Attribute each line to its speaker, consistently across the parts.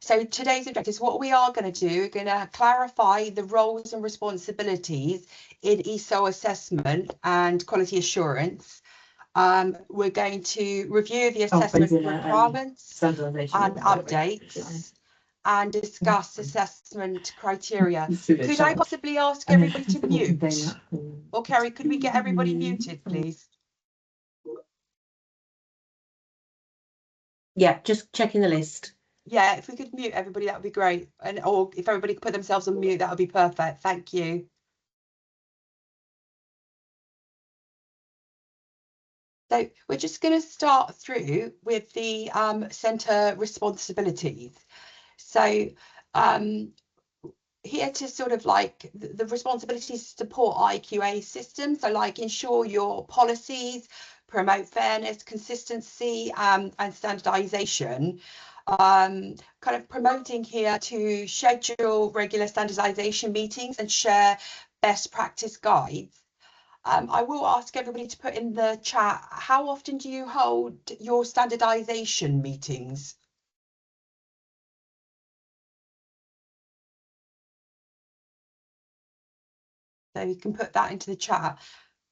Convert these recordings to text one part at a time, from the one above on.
Speaker 1: So today's objectives, what we are going to do, we're going to clarify the roles and responsibilities in ESOL assessment and quality assurance. We're going to review the assessment requirements and updates and discuss assessment criteria. Could I possibly ask everybody to mute? Or Kerry, could we get everybody muted, please?
Speaker 2: Yeah, just checking the list.
Speaker 1: Yeah, if we could mute everybody, that would be great. And or if everybody could put themselves on mute, that would be perfect. Thank you. So we're just going to start through with the centre responsibilities. So here to sort of like the responsibilities to support IQA systems. So like ensure your policies, promote fairness, consistency and standardisation. Kind of promoting here to schedule regular standardisation meetings and share best practice guides. I will ask everybody to put in the chat, how often do you hold your standardisation meetings? So you can put that into the chat.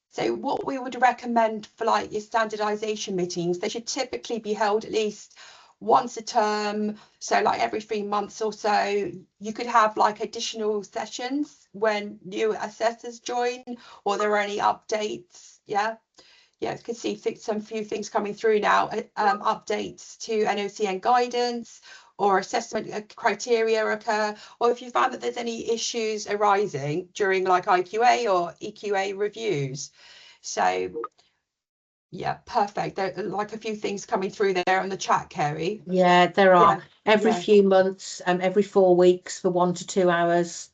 Speaker 1: So what we would recommend for like your standardisation meetings, they should typically be held at least once a term, so like every 3 months or so. You could have like additional sessions when new assessors join or there are any updates. Yeah, you can see some few things coming through now. Updates to NOCN guidance or assessment criteria occur, or if you found that there's any issues arising during like IQA or EQA reviews. So yeah, perfect. There are like a few things coming through there on the chat, Kerry.
Speaker 2: Yeah, there are. Every few months, every 4 weeks for 1 to 2 hours,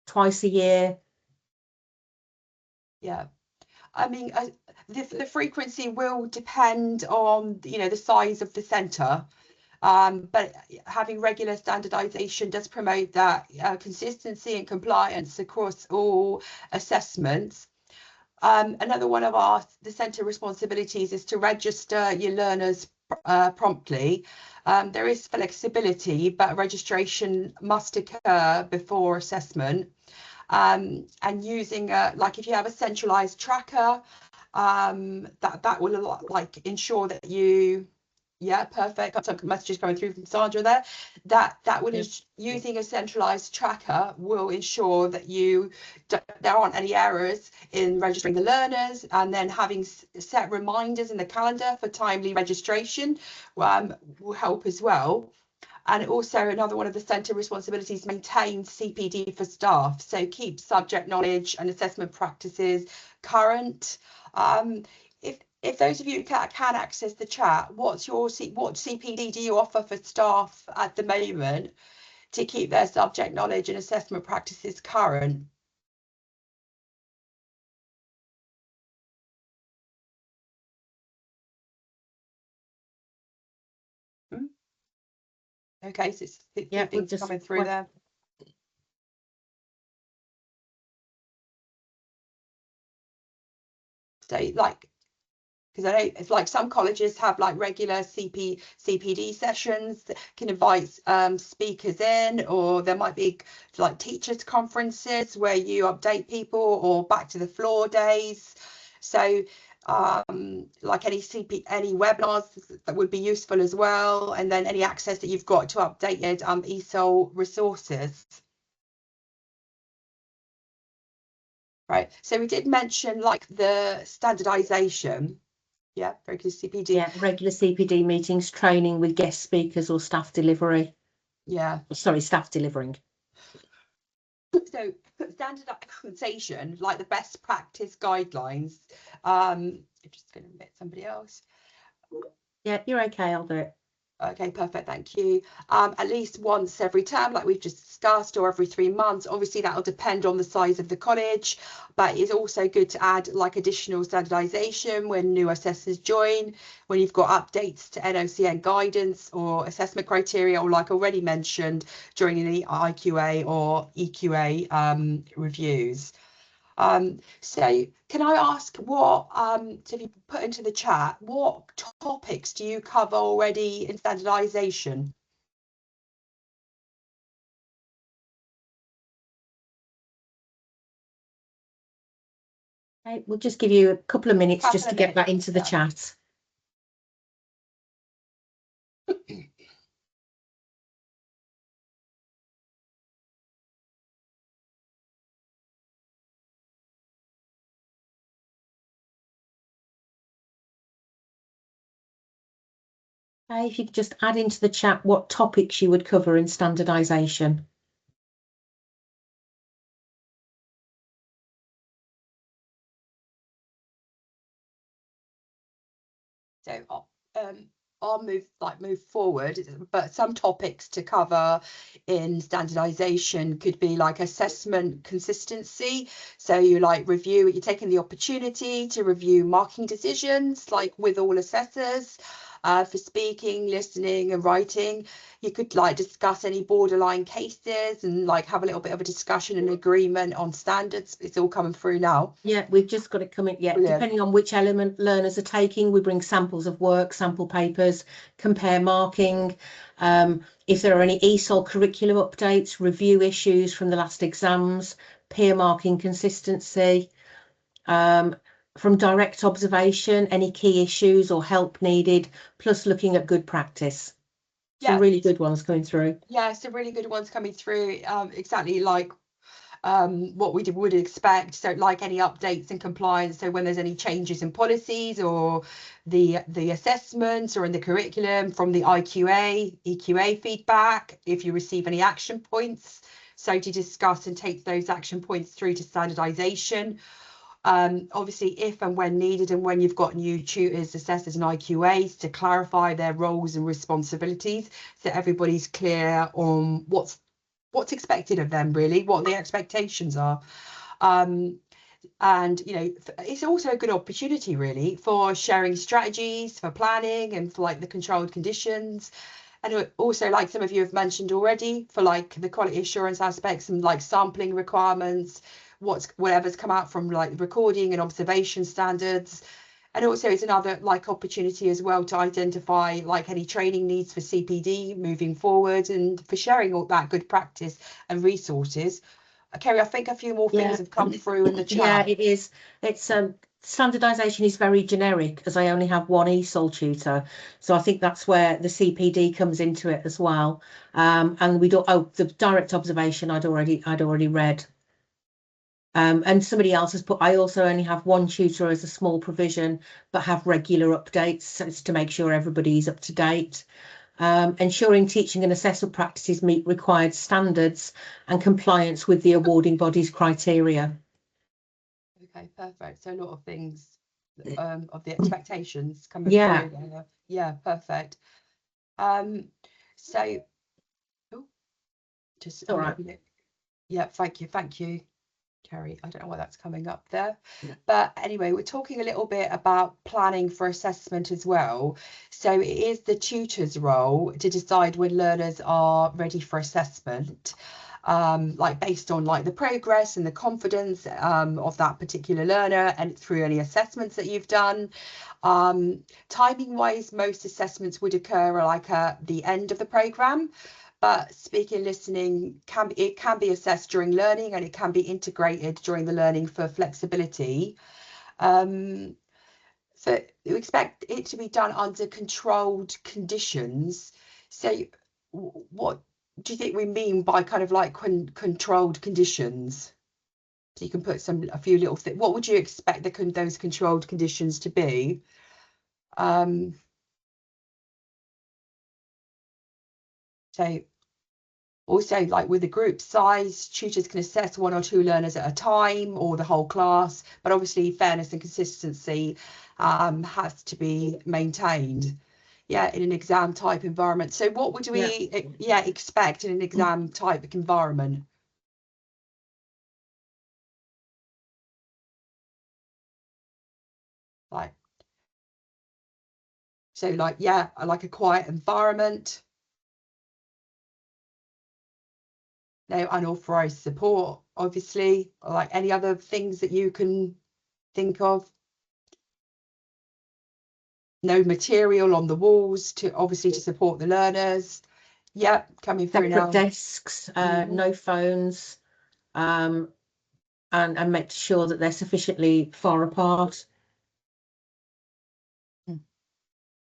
Speaker 2: twice a year.
Speaker 1: Yeah, I mean, the frequency will depend on, you know, the size of the centre. But having regular standardisation does promote that consistency and compliance across all assessments. Another one of the centre responsibilities is to register your learners promptly. There is flexibility, but registration must occur before assessment. And using like if you have a centralised tracker, that will like ensure that you. Yeah, perfect. Some messages coming through from Sandra there. That would using a centralized tracker will ensure that there aren't any errors in registering the learners, and then having set reminders in the calendar for timely registration will help as well. And also another one of the centre responsibilities, maintain CPD for staff. So keep subject knowledge and assessment practices current. If those of you who can access the chat, what CPD do you offer for staff at the moment to keep their subject knowledge and assessment practices current? Okay, so it's things coming through there. So like, because I know it's like some colleges have like regular CPD sessions that can invite speakers in, or there might be like teachers conferences where you update people, or back to the floor days. So like any webinars that would be useful as well, and then any access that you've got to updated ESOL resources. Right, so we did mention like the standardisation. Yeah, regular CPD.
Speaker 2: Yeah, regular CPD meetings, training with guest speakers or staff delivery.
Speaker 1: Yeah.
Speaker 2: Sorry, staff delivering.
Speaker 1: So standardisation, like the best practice guidelines. I'm just going to admit somebody else.
Speaker 2: Yeah, you're okay, I'll do it.
Speaker 1: Okay, perfect, thank you. At least once every term, like we've just discussed, or every 3 months. Obviously that'll depend on the size of the college, but it's also good to add like additional standardisation when new assessors join, when you've got updates to NOCN guidance or assessment criteria, or like already mentioned during the IQA or EQA reviews. So can I ask what, so if you put into the chat, what topics do you cover already in standardisation?
Speaker 2: Okay, we'll just give you a couple of minutes just to get that into the chat. Okay, if you could just add into the chat what topics you would cover in standardisation.
Speaker 1: So I'll move forward, but some topics to cover in standardisation could be like assessment consistency. So you you're taking the opportunity to review marking decisions like with all assessors. For speaking, listening and writing, you could discuss any borderline cases and have a little bit of a discussion and agreement on standards. It's all coming through now.
Speaker 2: Yeah, we've just got it coming. Yeah, brilliant. Depending on which element learners are taking, we bring samples of work, sample papers, compare marking. If there are any ESOL curriculum updates, review issues from the last exams, peer marking consistency. From direct observation, any key issues or help needed, plus looking at good practice. Some really good ones coming through.
Speaker 1: Yeah, some really good ones coming through. Exactly like what we would expect. So like any updates and compliance. So when there's any changes in policies or the assessments or in the curriculum from the IQA, EQA feedback, if you receive any action points. So to discuss and take those action points through to standardization. Obviously, if and when needed, and when you've got new tutors, assessors and IQAs to clarify their roles and responsibilities, so everybody's clear on what's expected of them, really, what the expectations are. And it's also a good opportunity really for sharing strategies for planning and for the controlled conditions. And also, like some of you have mentioned already, for the quality assurance aspects and sampling requirements, whatever's come out from recording and observation standards. And also it's another opportunity as well to identify any training needs for CPD moving forward and for sharing all that good practice and resources. Kerry, I think a few more things have come through in the chat.
Speaker 2: Yeah, it is. It's standardisation is very generic, as I only have one ESOL tutor, so I think that's where the CPD comes into it as well. And we don't. Oh, the direct observation I'd already read. And somebody else has put, I also only have one tutor as a small provision, but have regular updates, so it's to make sure everybody's up to date. Ensuring teaching and assessment practices meet required standards and compliance with the awarding body's criteria.
Speaker 1: Okay, perfect. So a lot of things of the expectations coming through there. Yeah, perfect. So just
Speaker 2: all right.
Speaker 1: Yeah, thank you, Kerry. I don't know why that's coming up there. But anyway, we're talking a little bit about planning for assessment as well. So it is the tutor's role to decide when learners are ready for assessment, based on the progress and the confidence of that particular learner and through any assessments that you've done. Timing wise, most assessments would occur at the end of the programme. But speaking and listening can be assessed during learning, and it can be integrated during the learning for flexibility. So you expect it to be done under controlled conditions. So what do you think we mean by controlled conditions? So you can put a few little things. What would you expect those controlled conditions to be? So also, with the group size, tutors can assess 1 or 2 learners at a time or the whole class, but obviously fairness and consistency has to be maintained. Yeah, in an exam type environment. So what would we expect in an exam type environment? Like a quiet environment. No unauthorized support, obviously, or any other things that you can think of. No material on the walls to support the learners. Yeah, coming through now.
Speaker 2: Separate desks, no phones, and make sure that they're sufficiently far apart.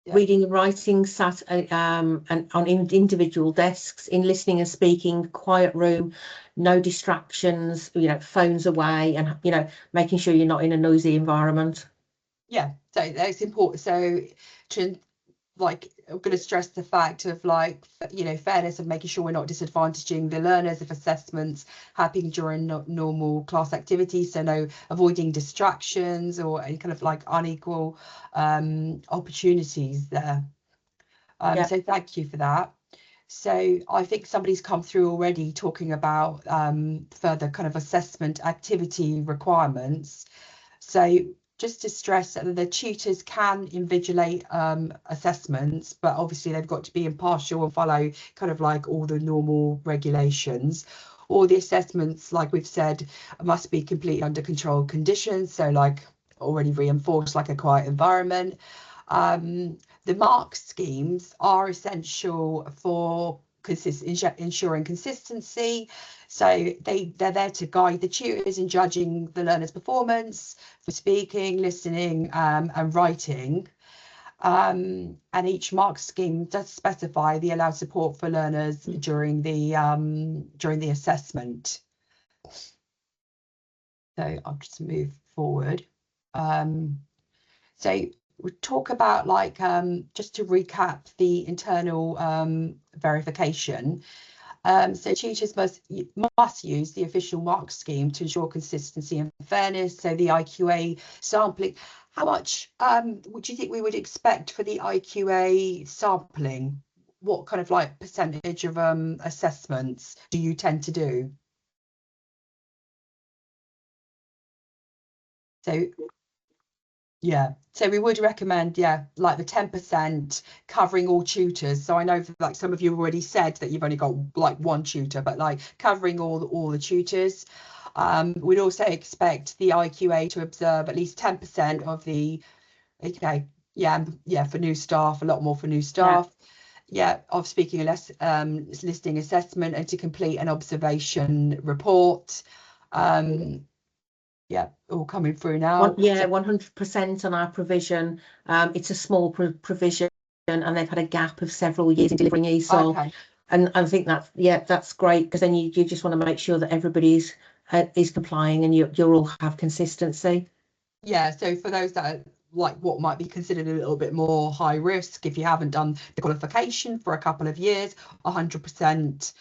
Speaker 1: Yeah.
Speaker 2: Reading and writing sat and on individual desks, in listening and speaking, quiet room, no distractions, you know, phones away, and, you know, making sure you're not in a noisy environment.
Speaker 1: Yeah, so that's important. So to, like, I'm going to stress the fact of, like, you know, fairness of making sure we're not disadvantaging the learners if assessments happen during normal class activities. So no avoiding distractions or any kind of like unequal opportunities there.
Speaker 2: Yeah.
Speaker 1: So thank you for that. So I think somebody's come through already talking about further kind of assessment activity requirements. So just to stress that the tutors can invigilate assessments, but obviously they've got to be impartial and follow kind of like all the normal regulations. All the assessments, like we've said, must be completely under controlled conditions. So like already reinforced, like a quiet environment. The mark schemes are essential for ensuring consistency. So they're there to guide the tutors in judging the learner's performance for speaking, listening, and writing. And each mark scheme does specify the allowed support for learners during the assessment. So I'll just move forward. So we talk about, like, just to recap the internal verification. So tutors must use the official mark scheme to ensure consistency and fairness. So the IQA sampling, how much would you think we would expect for the IQA sampling? What kind of like percentage of assessments do you tend to do? So yeah, so we would recommend, yeah, like the 10% covering all tutors. So I know, like, some of you already said that you've only got like one tutor, but like covering all the tutors. We'd also expect the IQA to observe at least 10% of the, okay, yeah, for new staff, a lot more for new staff. Yeah, of speaking and listening assessment, and to complete an observation report. Yeah, all coming through now.
Speaker 2: Yeah, 100% on our provision. It's a small provision, and they've had a gap of several years in delivering ESOL.
Speaker 1: Okay.
Speaker 2: And I think that's, yeah, that's great, because then you just want to make sure that everybody's is complying, and you'll all have consistency.
Speaker 1: Yeah, so for those that are like what might be considered a little bit more high risk, if you haven't done the qualification for a couple of years, 100%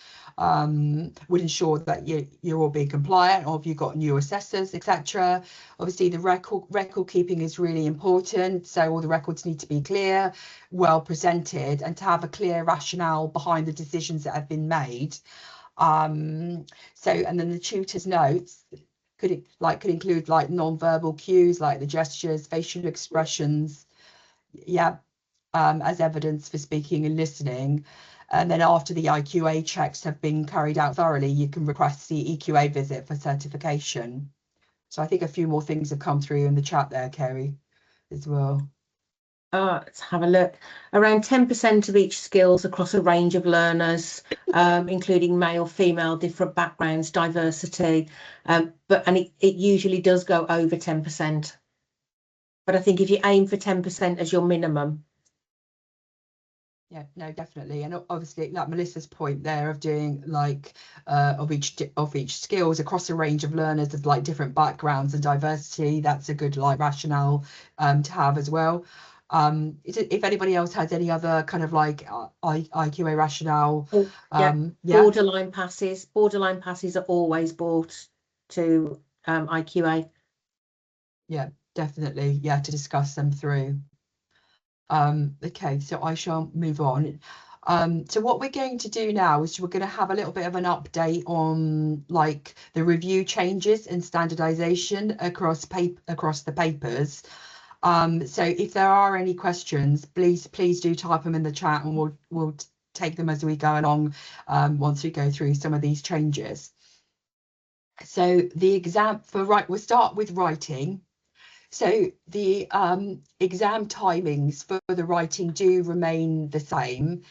Speaker 1: would ensure that you're all being compliant, or if you've got new assessors, etc. Obviously the record keeping is really important, so all the records need to be clear, well presented, and to have a clear rationale behind the decisions that have been made. So, and then the tutor's notes could include like non-verbal cues, like the gestures, facial expressions, yeah, as evidence for speaking and listening. And then after the IQA checks have been carried out thoroughly, you can request the EQA visit for certification. So I think a few more things have come through in the chat there, Kerry, as well.
Speaker 2: Let's have a look. Around 10% of each skills across a range of learners, including male, female, different backgrounds, diversity. And it usually does go over 10%. But I think if you aim for 10% as your minimum.
Speaker 1: Yeah, no, definitely. And obviously, like Melissa's point there of doing like of each skills across a range of learners of like different backgrounds and diversity, that's a good like rationale to have as well. If anybody else has any other kind of like IQA rationale,
Speaker 2: yeah. Borderline passes are always brought to IQA.
Speaker 1: Yeah, definitely. Yeah, to discuss them through. Okay, so I shall move on. So what we're going to do now is we're going to have a little bit of an update on like the review changes and standardization across the papers. So if there are any questions, please do type them in the chat, and we'll take them as we go along once we go through some of these changes. So the exam we'll start with writing. So the exam timings for the writing do remain the same.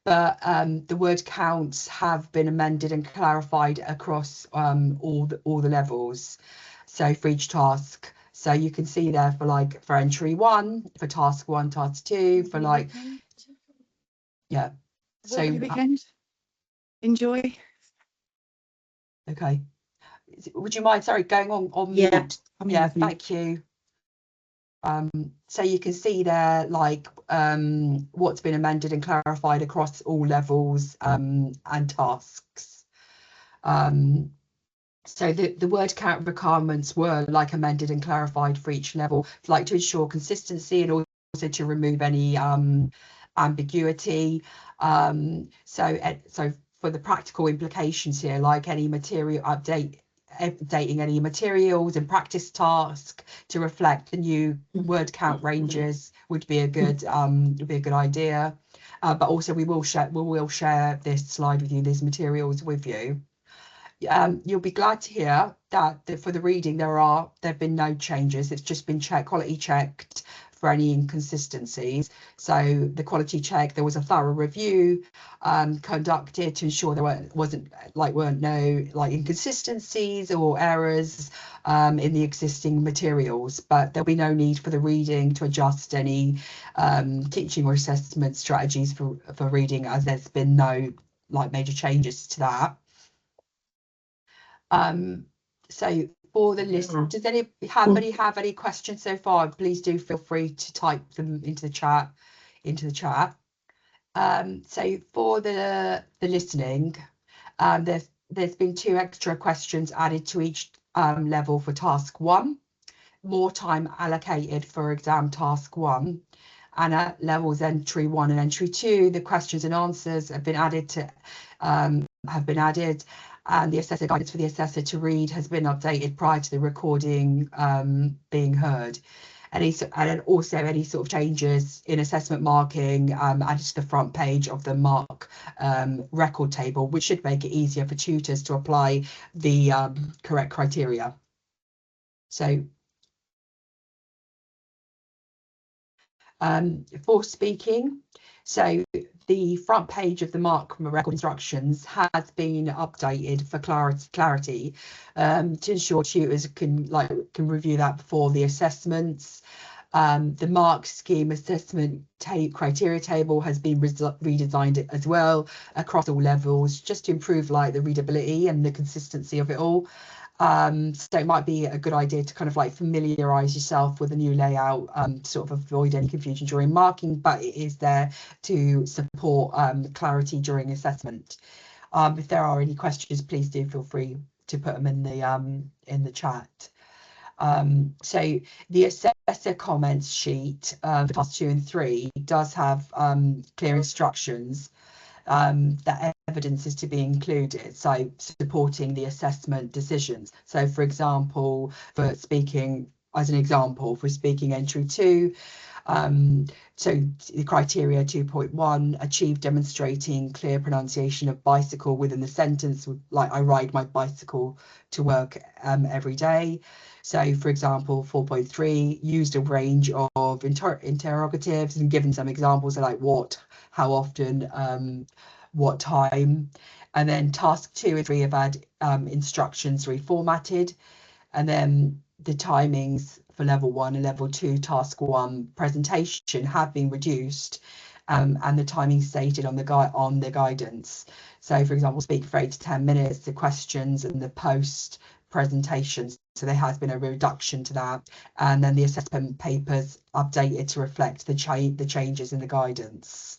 Speaker 1: but the word counts have been amended and clarified across all the levels. So for each task, so you can see there for like for entry 1, for task 1, task 2, for like, yeah. So
Speaker 3: weekend. Enjoy.
Speaker 1: Okay. Would you mind, sorry, going on
Speaker 2: Yeah.
Speaker 1: mute? Yeah, thank you. So you can see there like what's been amended and clarified across all levels and tasks. So the word count requirements were like amended and clarified for each level, like to ensure consistency and also to remove any ambiguity. So for the practical implications here, like any material updating any materials and practice task to reflect the new word count ranges would be a good idea. But also we will share this slide with you, these materials with you. You'll be glad to hear that for the reading there have been no changes. It's just been quality checked for any inconsistencies. So the quality check, there was a thorough review conducted to ensure there weren't no like inconsistencies or errors in the existing materials, but there'll be no need for the reading to adjust any teaching or assessment strategies for reading, as there's been no like major changes to that. So for the list, does anybody have any questions so far? Please do feel free to type them into the chat. So for the listening, there's been 2 extra questions added to each level for task 1, more time allocated for exam task 1, and at levels entry 1 and entry 2, the questions and answers have been added and the assessor guidance for the assessor to read has been updated prior to the recording being heard. And also any sort of changes in assessment marking added to the front page of the mark record table, which should make it easier for tutors to apply the correct criteria. So for speaking, so the front page of the mark record instructions has been updated for clarity to ensure tutors can review that before the assessments. The mark scheme assessment criteria table has been redesigned as well across all levels, just to improve like the readability and the consistency of it all. So it might be a good idea to kind of like familiarise yourself with the new layout, sort of avoid any confusion during marking, but it is there to support clarity during assessment. If there are any questions, please do feel free to put them in the chat. So the assessor comments sheet for task 2 and 3 does have clear instructions that evidence is to be included, so supporting the assessment decisions. So for example, for speaking entry 2, so the criteria 2.1, achieve demonstrating clear pronunciation of bicycle within the sentence, like I ride my bicycle to work every day. So for example, 4.3 used a range of interrogatives and given some examples of like what, how often, what time. And then task 2 and 3 have had instructions reformatted, and then the timings for level 1 and level 2 task 1 presentation have been reduced, and the timing stated on the guidance. So for example, speak for 8 to 10 minutes, the questions and the post presentations, so there has been a reduction to that, and then the assessment papers updated to reflect the changes in the guidance.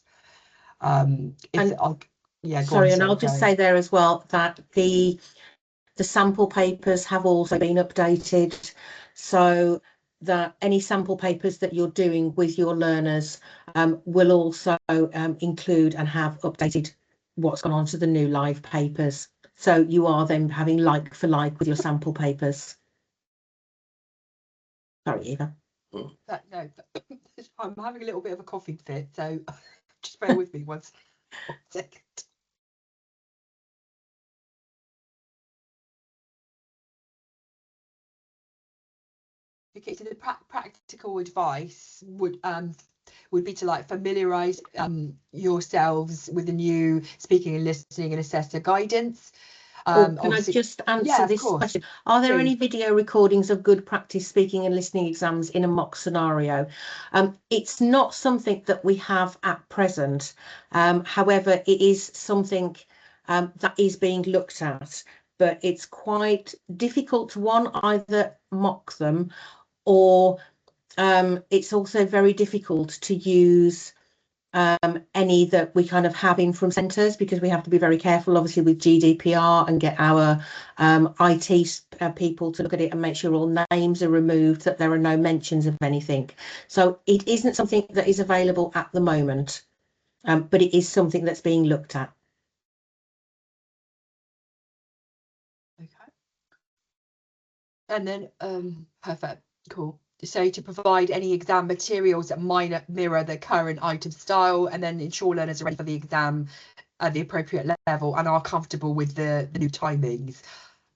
Speaker 1: I'll just
Speaker 2: say there as well that the sample papers have also been updated, so that any sample papers that you're doing with your learners will also include and have updated what's gone on to the new live papers. So you are then having like for like with your sample papers. Sorry, Eva.
Speaker 1: No, I'm having a little bit of a coughing fit, so just bear with me one second. Okay, so the practical advice would would be to like familiarise yourselves with the new speaking and listening and assessor guidance.
Speaker 2: Can I just answer this question? Are there any video recordings of good practice speaking and listening exams in a mock scenario? It's not something that we have at present. However, it is something that is being looked at, but it's quite difficult to either mock them, or it's also very difficult to use any that we kind of have in from centres, because we have to be very careful, obviously, with GDPR, and get our IT people to look at it and make sure all names are removed, that there are no mentions of anything. So it isn't something that is available at the moment, but it is something that's being looked at.
Speaker 1: Okay. And then perfect, cool. So to provide any exam materials that might mirror the current item style, and then ensure learners are ready for the exam at the appropriate level and are comfortable with the new timings.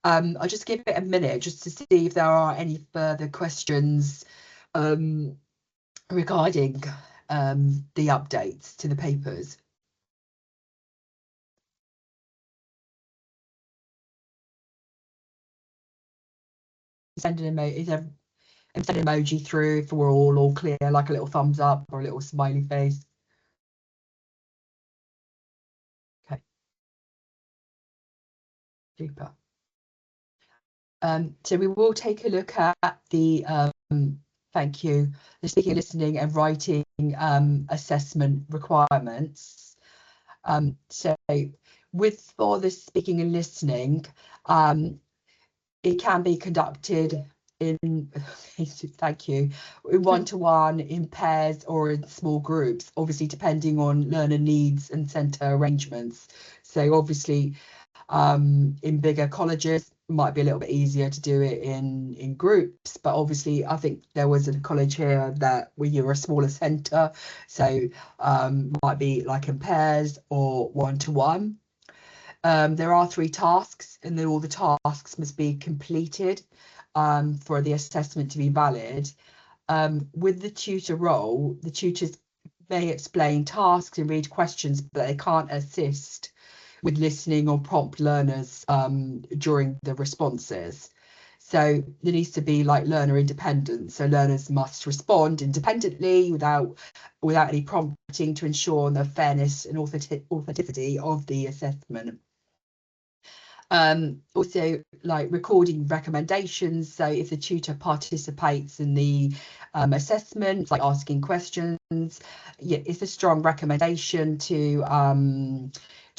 Speaker 1: I'll just give it a minute just to see if there are any further questions regarding the updates to the papers. Send an emoji through if we're all clear, like a little thumbs up or a little smiley face. Okay. Super. So we will take a look at the thank you, the speaking, listening and writing assessment requirements. So for the speaking and listening, it can be conducted in thank you, in one-to-one, in pairs or in small groups, obviously depending on learner needs and centre arrangements. So obviously in bigger colleges might be a little bit easier to do it in groups, but obviously I think there was a college here that where you're a smaller centre, so might be like in pairs or one-to-one. There are 3 tasks, and then all the tasks must be completed for the assessment to be valid. With the tutor role, the tutors may explain tasks and read questions, but they can't assist with listening or prompt learners during the responses. So there needs to be like learner independence. So learners must respond independently without any prompting, to ensure the fairness and authenticity of the assessment. Also, like recording recommendations. So if the tutor participates in the assessment, like asking questions, yeah, it's a strong recommendation to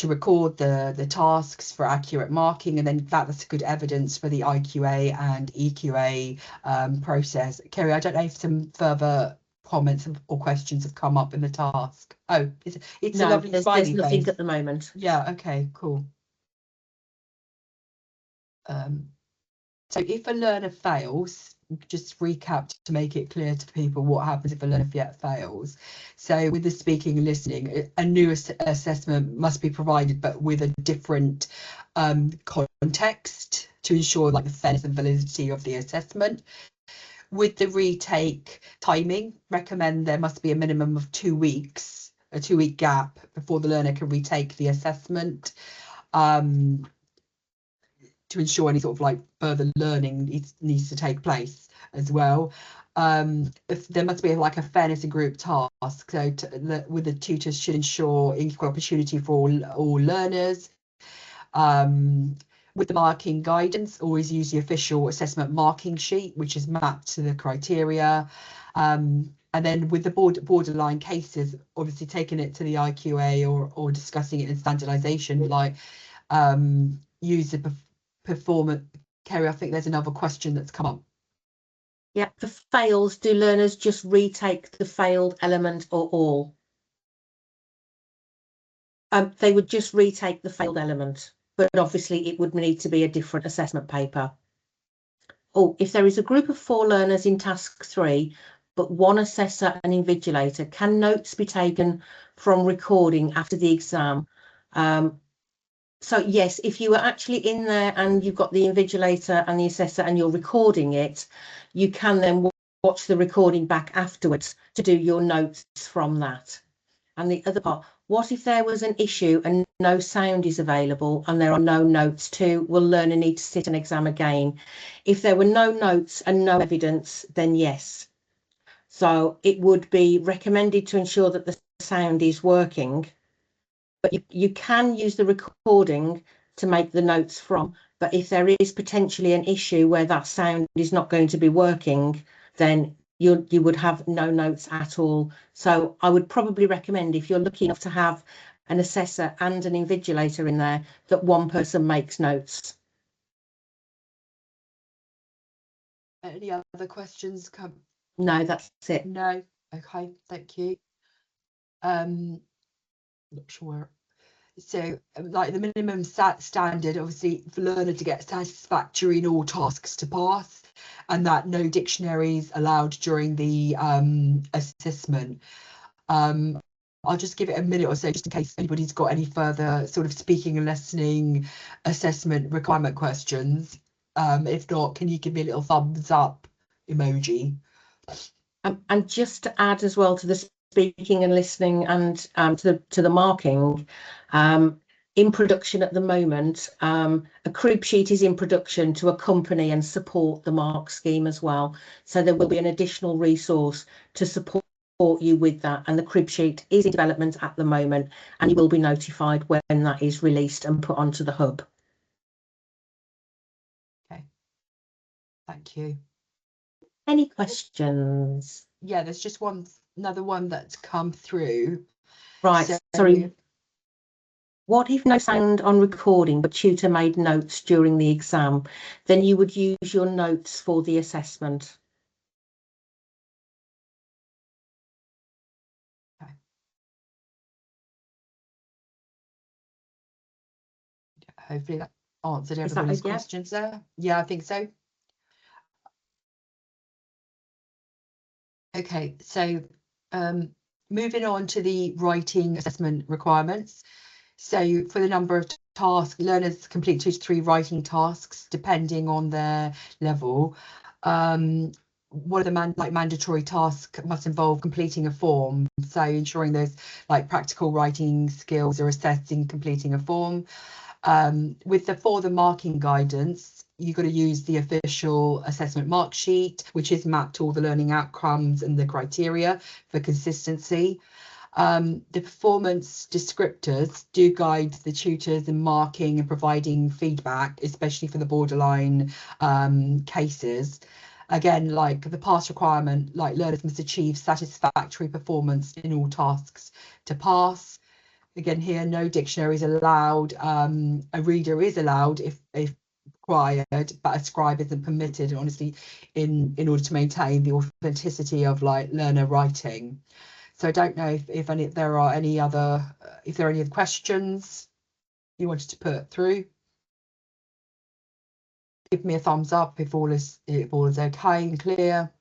Speaker 1: record the tasks for accurate marking, and then that's good evidence for the IQA and EQA process. Kerry, I don't know if some further comments or questions have come up in the task. Oh, it's
Speaker 2: no,
Speaker 1: a lovely smiley
Speaker 2: there's nothing
Speaker 1: face
Speaker 2: at the moment.
Speaker 1: Yeah, okay, cool. So if a learner fails, just recap to make it clear to people what happens if a learner fails. So with the speaking and listening, a new assessment must be provided, but with a different context, to ensure like the fairness and validity of the assessment. With the retake timing, recommend there must be a minimum of 2 weeks, a 2-week gap before the learner can retake the assessment. To ensure any sort of like further learning needs to take place as well. If there must be like a fairness in group task, so with the tutors should ensure equal opportunity for all learners. With the marking guidance, always use the official assessment marking sheet, which is mapped to the criteria. And then with the borderline cases, obviously taking it to the IQA or discussing it in standardisation, like use the performance. Kerry, I think there's another question that's come up.
Speaker 2: Yeah, for fails, do learners just retake the failed element or all? They would just retake the failed element, but obviously it would need to be a different assessment paper. Oh, if there is a group of 4 learners in task 3, but 1 assessor and invigilator, can notes be taken from recording after the exam? So yes, if you were actually in there and you've got the invigilator and the assessor and you're recording it, you can then watch the recording back afterwards to do your notes from that. And the other part, what if there was an issue and no sound is available and there are no notes too? Will learner need to sit an exam again? If there were no notes and no evidence, then yes. So it would be recommended to ensure that the sound is working, but you can use the recording to make the notes from. But if there is potentially an issue where that sound is not going to be working, then you would have no notes at all. So I would probably recommend, if you're lucky enough to have an assessor and an invigilator in there, that one person makes notes.
Speaker 1: Any other questions come?
Speaker 2: No, that's it.
Speaker 1: No. Okay, thank you. Not sure. So, like the minimum standard, obviously, for learner to get satisfactory in all tasks to pass, and that no dictionaries allowed during the assessment. I'll just give it a minute or so, just in case anybody's got any further sort of speaking and listening assessment requirement questions. If not, can you give me a little thumbs up emoji?
Speaker 2: And just to add as well to the speaking and listening and to the marking, in production at the moment, a crib sheet is in production to accompany and support the mark scheme as well. So there will be an additional resource to support you with that, and the crib sheet is in development at the moment, and you will be notified when that is released and put onto the hub.
Speaker 1: Okay, thank you.
Speaker 2: Any questions?
Speaker 1: Yeah, there's just another one that's come through.
Speaker 2: Right,
Speaker 1: So,
Speaker 2: sorry. What if no sound on recording, but tutor made notes during the exam? Then you would use your notes for the assessment.
Speaker 1: Okay. Hopefully that answered everybody's questions there. Yeah, I think so. Okay, so moving on to the writing assessment requirements. So for the number of tasks, learners complete 2 to 3 writing tasks depending on their level. One of the mandatory tasks must involve completing a form, so ensuring those like practical writing skills are assessed in completing a form. With the marking guidance, you've got to use the official assessment mark sheet, which is mapped to all the learning outcomes and the criteria for consistency. The performance descriptors do guide the tutors in marking and providing feedback, especially for the borderline cases. Again, like the pass requirement, like learners must achieve satisfactory performance in all tasks to pass. Again, here, no dictionaries allowed. A reader is allowed if required, but a scribe isn't permitted, honestly, in order to maintain the authenticity of like learner writing. So I don't know if there are any other questions you wanted to put through. Give me a thumbs up if all is okay and clear.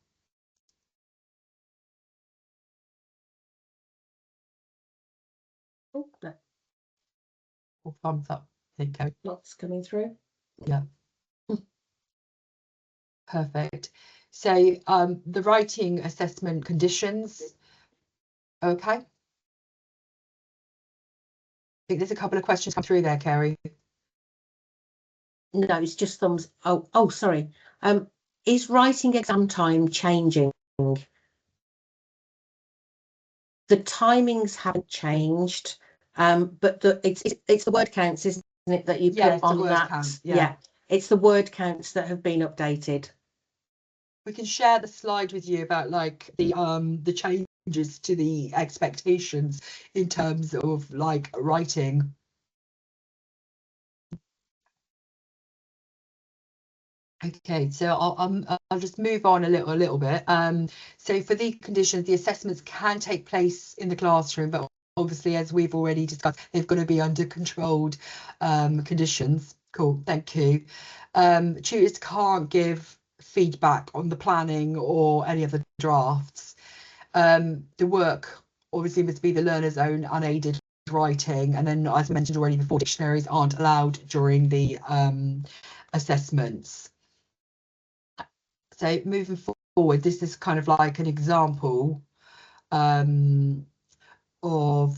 Speaker 2: Oh, no.
Speaker 1: Or thumbs up. There you go.
Speaker 2: Lots coming through.
Speaker 1: Yeah. Perfect. So the writing assessment conditions. Okay. I think there's a couple of questions come through there, Kerry.
Speaker 2: No, it's just thumbs. Oh, sorry. Is writing exam time changing? The timings haven't changed, but it's the word counts, isn't it, that you put on that?
Speaker 1: Count,
Speaker 2: yeah, it's the word counts that have been updated.
Speaker 1: We can share the slide with you about like the changes to the expectations in terms of like writing. Okay, so I'll just move on a little bit. So for the conditions, the assessments can take place in the classroom, but obviously, as we've already discussed, they've got to be under controlled conditions. Cool, thank you. Tutors can't give feedback on the planning or any of the drafts. The work obviously must be the learner's own unaided writing, and then, as mentioned already before, dictionaries aren't allowed during the assessments. So moving forward, this is kind of like an example of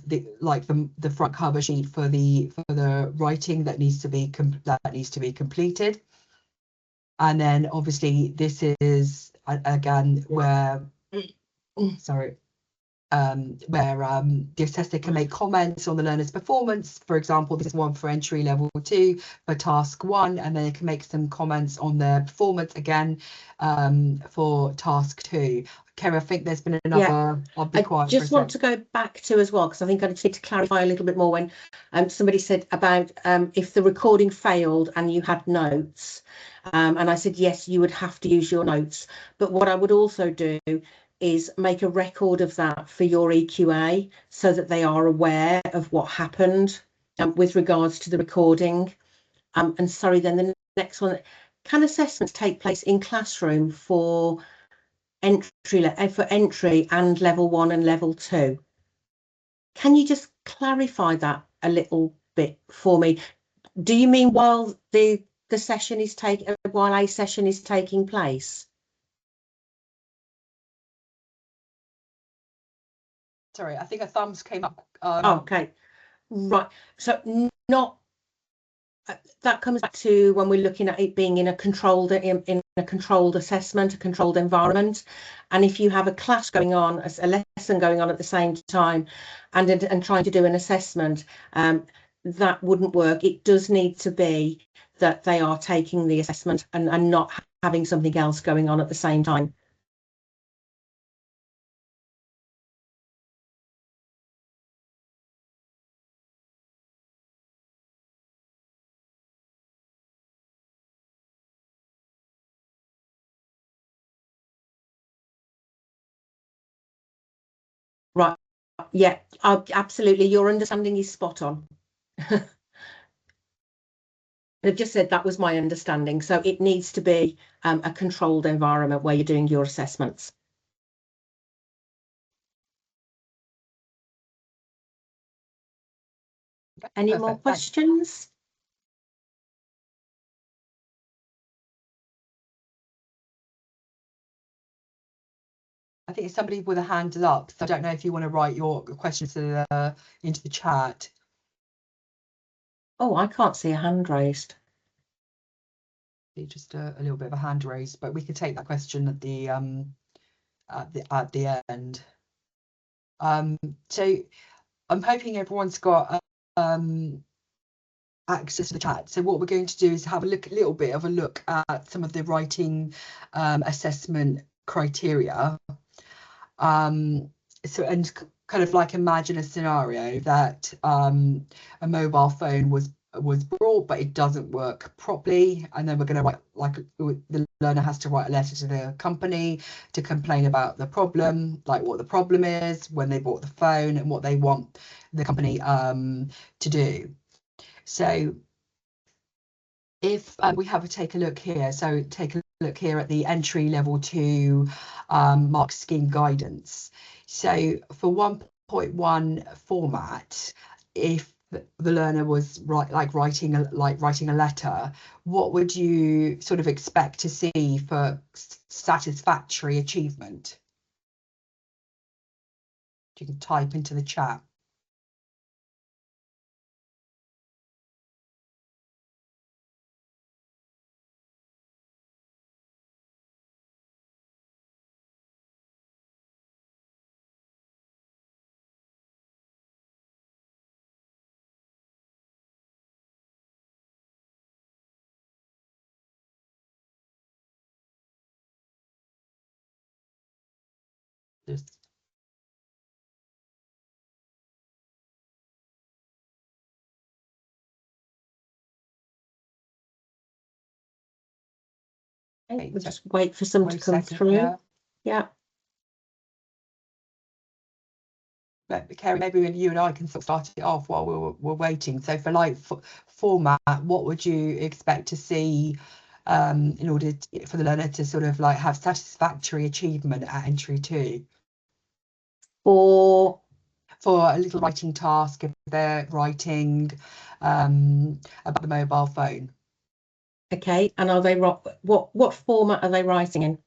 Speaker 1: the front cover sheet for the writing that needs to be completed. And then obviously this is again where the assessor can make comments on the learner's performance. For example, this is one for entry level 2 for task 1, and then it can make some comments on their performance again for task 2. Kerry, I think there's been another.
Speaker 2: I just want to go back to as well, because I think I just need to clarify a little bit more when somebody said about if the recording failed and you had notes, and I said yes, you would have to use your notes, but what I would also do is make a record of that for your EQA so that they are aware of what happened with regards to the recording. And sorry, then the next one, can assessments take place in classroom for entry and level 1 and level 2? Can you just clarify that a little bit for me? Do you mean while the session is while a session is taking place?
Speaker 1: Sorry, I think a thumbs came up.
Speaker 2: Okay, right. So not that comes back to when we're looking at it being in a controlled assessment, a controlled environment. And if you have a class going on, a lesson going on at the same time, and trying to do an assessment, that wouldn't work. It does need to be that they are taking the assessment and not having something else going on at the same time. Right, yeah, absolutely. Your understanding is spot on. I've just said that was my understanding. So it needs to be a controlled environment where you're doing your assessments. Any
Speaker 1: Perfect,
Speaker 2: more questions?
Speaker 1: I think it's somebody with a hand up, so I don't know if you want to write your questions into the chat.
Speaker 2: Oh, I can't see a hand raised.
Speaker 1: Just a little bit of a hand raised, but we could take that question at the end. So I'm hoping everyone's got access to the chat. So what we're going to do is have a little bit of a look at some of the writing assessment criteria. So, and kind of like imagine a scenario that a mobile phone was brought, but it doesn't work properly, and then we're going to write, like, the learner has to write a letter to the company to complain about the problem, like what the problem is when they bought the phone and what they want the company to do. So if we have a take a look here, so take a look here at the entry level 2 mark scheme guidance. So for 1.1 format, if the learner was writing a letter, what would you sort of expect to see for satisfactory achievement? You can type into the chat. Just
Speaker 2: Okay, we'll just wait for some to come through. Yeah.
Speaker 1: But Kerry, maybe you and I can sort of start it off while we're waiting. So for format, what would you expect to see in order for the learner to sort of like have satisfactory achievement at entry 2?
Speaker 2: For
Speaker 1: a little writing task, if they're writing about the mobile phone.
Speaker 2: Okay, and are they what format are they writing in?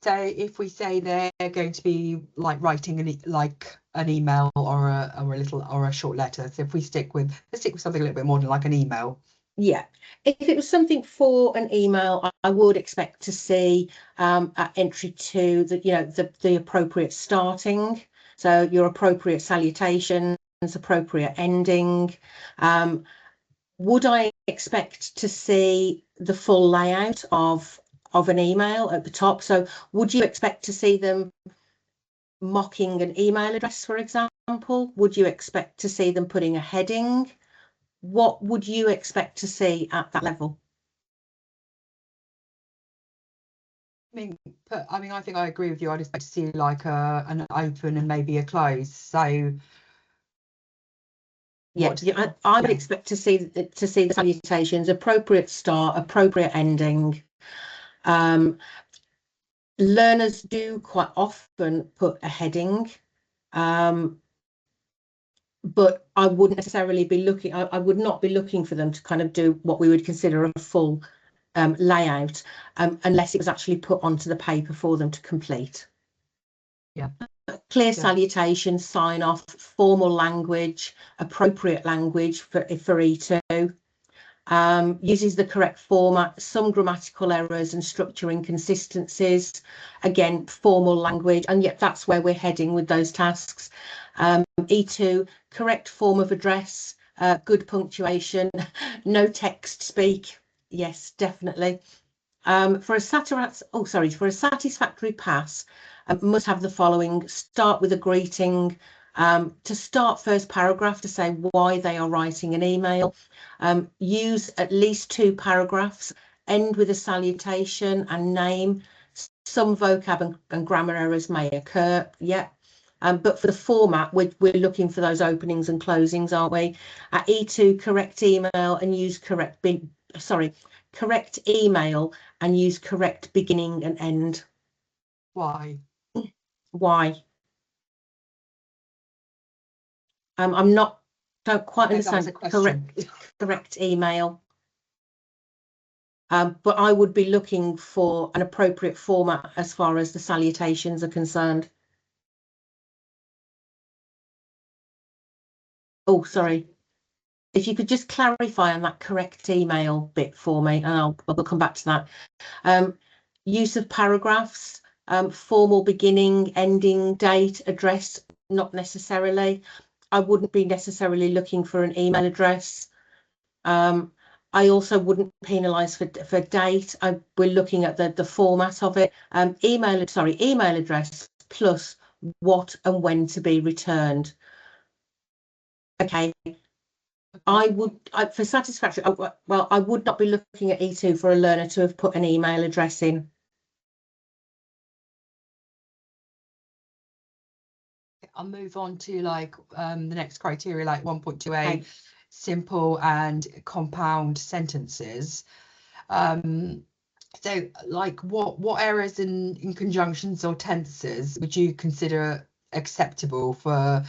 Speaker 1: So if we say they're going to be like writing an email or a short letter, so if we stick with something a little bit more than like an email.
Speaker 2: Yeah, if it was something for an email, I would expect to see at entry 2 that, you know, the appropriate starting, so your appropriate salutations, appropriate ending. Would I expect to see the full layout of an email at the top? So would you expect to see them mocking an email address, for example? Would you expect to see them putting a heading? What would you expect to see at that level?
Speaker 1: I mean, I think I agree with you. I'd expect to see like an open and maybe a close. So
Speaker 2: Yeah, I would expect to see the salutations, appropriate start, appropriate ending. Learners do quite often put a heading, but I wouldn't necessarily be looking. I would not be looking for them to kind of do what we would consider a full layout, unless it was actually put onto the paper for them to complete.
Speaker 1: Yeah.
Speaker 2: Clear salutation, sign off, formal language, appropriate language for E2, uses the correct format, some grammatical errors and structure inconsistencies, again, formal language, and yet that's where we're heading with those tasks. E2, correct form of address, good punctuation, no text speak. Yes, definitely. For a satisfactory pass, must have the following: start with a greeting, to start first paragraph to say why they are writing an email, use at least 2 paragraphs, end with a salutation and name. Some vocab and grammar errors may occur, yeah. But for the format, we're looking for those openings and closings, aren't we? At E2, correct email and use correct email and use correct beginning and end.
Speaker 1: Why?
Speaker 2: Why? Don't quite understand. Correct email. But I would be looking for an appropriate format as far as the salutations are concerned. Oh, sorry. If you could just clarify on that correct email bit for me, and I'll come back to that. Use of paragraphs, formal beginning, ending, date, address, not necessarily. I wouldn't be necessarily looking for an email address. I also wouldn't penalise for date. We're looking at the format of it. Email address plus what and when to be returned. Okay. For satisfactory, well, I would not be looking at E2 for a learner to have put an email address in.
Speaker 1: I'll move on to like the next criteria, like 1.2a,
Speaker 2: Okay.
Speaker 1: simple and compound sentences. So like what errors in conjunctions or tenses would you consider acceptable for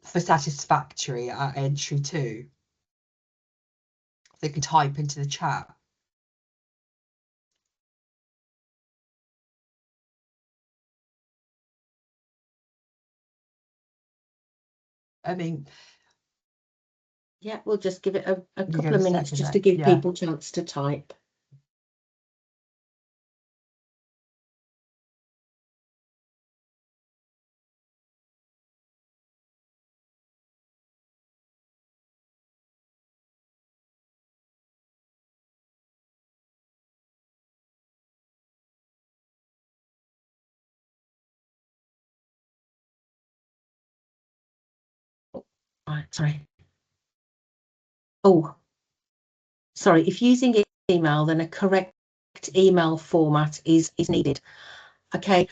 Speaker 1: satisfactory at entry 2? They can type into the chat. I mean,
Speaker 2: yeah, we'll just give it a couple of minutes just to
Speaker 1: give
Speaker 2: give people a chance to type. Right, sorry. Oh, sorry. If using email, then a correct email format is needed. Okay,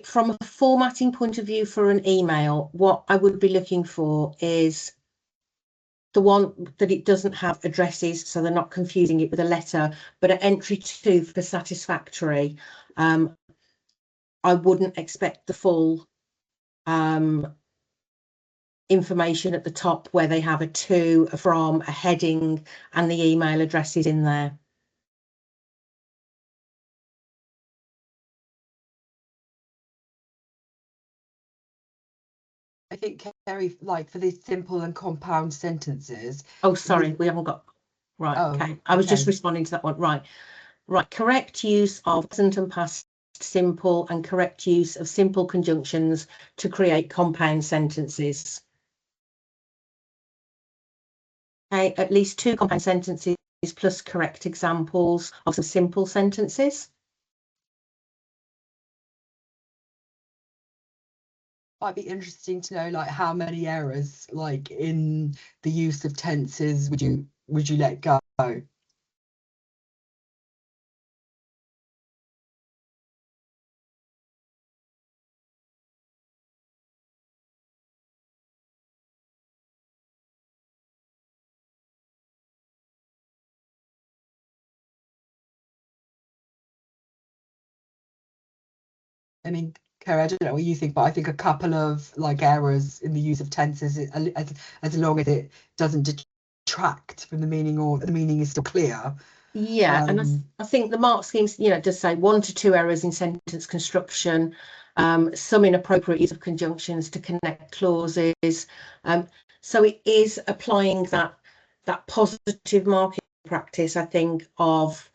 Speaker 2: from a formatting point of view for an email, what I would be looking for is the one that it doesn't have addresses, so they're not confusing it with a letter. But at entry 2 for satisfactory, I wouldn't expect the full information at the top where they have a to, a from, a heading, and the email address is in there.
Speaker 1: I think, Kerry, like for these simple and compound sentences.
Speaker 2: Oh, sorry, we haven't got. Right.
Speaker 1: Oh,
Speaker 2: Okay. I was just
Speaker 1: okay.
Speaker 2: responding to that one. Right. Right. Correct use of present and past simple and correct use of simple conjunctions to create compound sentences. Okay. At least 2 compound sentences plus correct examples of some simple sentences.
Speaker 1: Might be interesting to know, like, how many errors, like, in the use of tenses would you let go? I mean, Kerry, I don't know what you think, but I think a couple of like errors in the use of tenses, as long as it doesn't detract from the meaning or the meaning is still clear.
Speaker 2: Yeah, and I think the mark schemes, does say 1 to 2 errors in sentence construction, some inappropriate use of conjunctions to connect clauses. So it is applying that positive marking practice, I think, of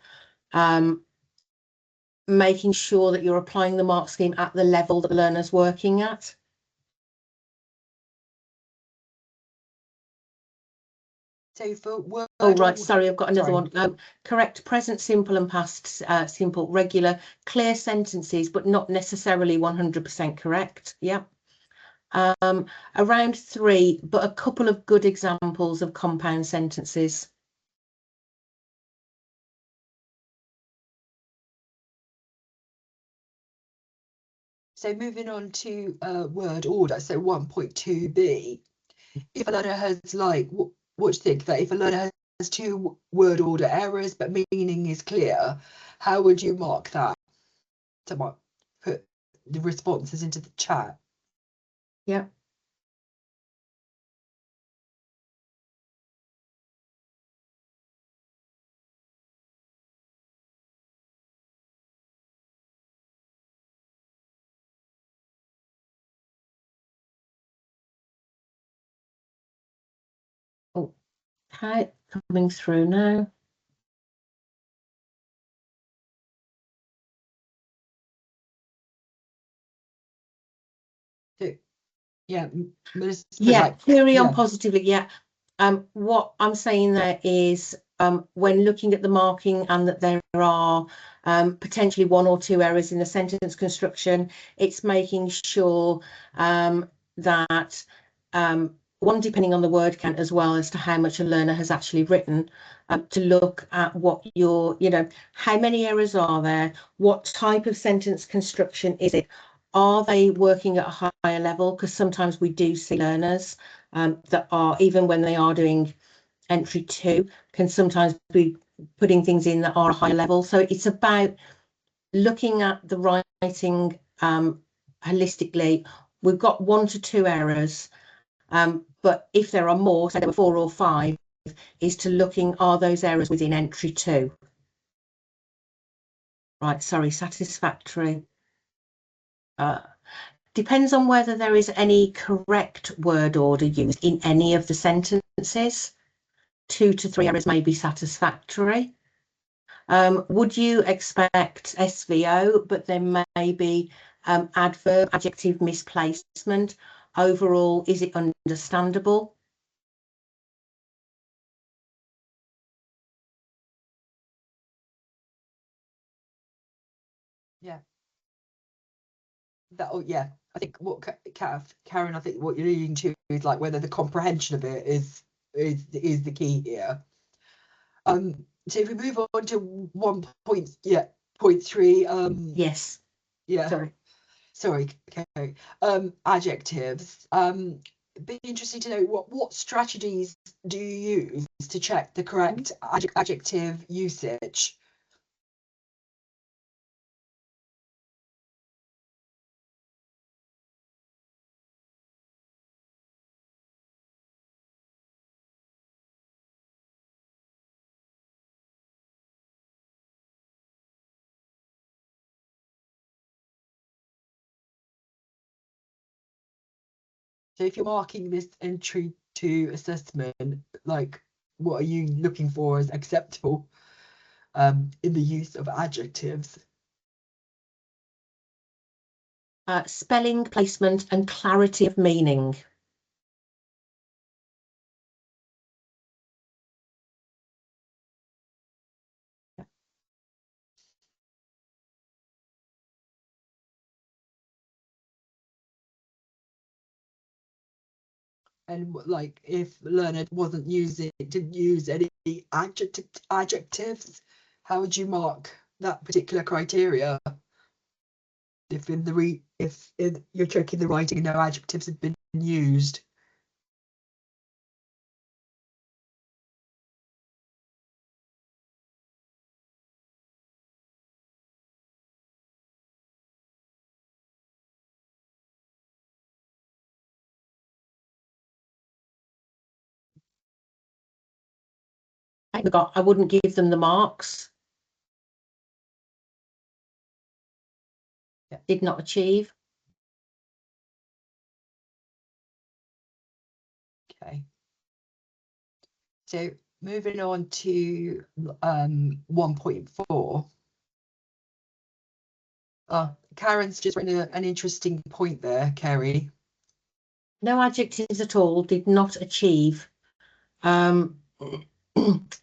Speaker 2: making sure that you're applying the mark scheme at the level that the learner's working at.
Speaker 1: So for word.
Speaker 2: Oh, right. Sorry, I've got another one. Correct present simple and past simple regular clear sentences, but not necessarily 100% correct. Yeah. Around 3, but a couple of good examples of compound sentences.
Speaker 1: So moving on to word order, so 1.2b. If a learner has like, what do you think, that if a learner has 2 word order errors but meaning is clear, how would you mark that? Someone put the responses into the chat.
Speaker 2: Yeah. Oh, hi, coming through now.
Speaker 1: Yeah,
Speaker 2: Yeah,
Speaker 1: like,
Speaker 2: query on positively. Yeah. What I'm saying there is when looking at the marking and that there are potentially 1 or 2 errors in the sentence construction, it's making sure that one, depending on the word count as well as to how much a learner has actually written, to look at what your, how many errors are there, what type of sentence construction is it? Are they working at a higher level? Because sometimes we do see learners that are, even when they are doing entry 2, can sometimes be putting things in that are a higher level. So it's about looking at the writing holistically. We've got 1 to 2 errors, but if there are more, say there were 4 or 5, is to looking, are those errors within entry 2? Right, sorry, satisfactory. Depends on whether there is any correct word order used in any of the sentences. 2 to 3 errors may be satisfactory. Would you expect SVO, but there may be adverb, adjective misplacement? Overall, is it understandable?
Speaker 1: yeah. That, oh yeah, I think what Karen, I think what you're leading to is like whether the comprehension of it is the key here. So if we move on to 1.3,
Speaker 2: Yes.
Speaker 1: yeah, sorry, okay. Adjectives. Be interesting to know what strategies do you use to check the correct adjective usage? So if you're marking this entry to assessment, like what are you looking for as acceptable in the use of adjectives?
Speaker 2: Spelling, placement and clarity of meaning.
Speaker 1: And like if learner didn't use any adjectives, how would you mark that particular criteria? If you're checking the writing and no adjectives have been used.
Speaker 2: I wouldn't give them the marks.
Speaker 1: Yeah.
Speaker 2: Did not achieve.
Speaker 1: Okay. So moving on to 1.4. Karen's just written an interesting point there, Kerry.
Speaker 2: No adjectives at all, did not achieve.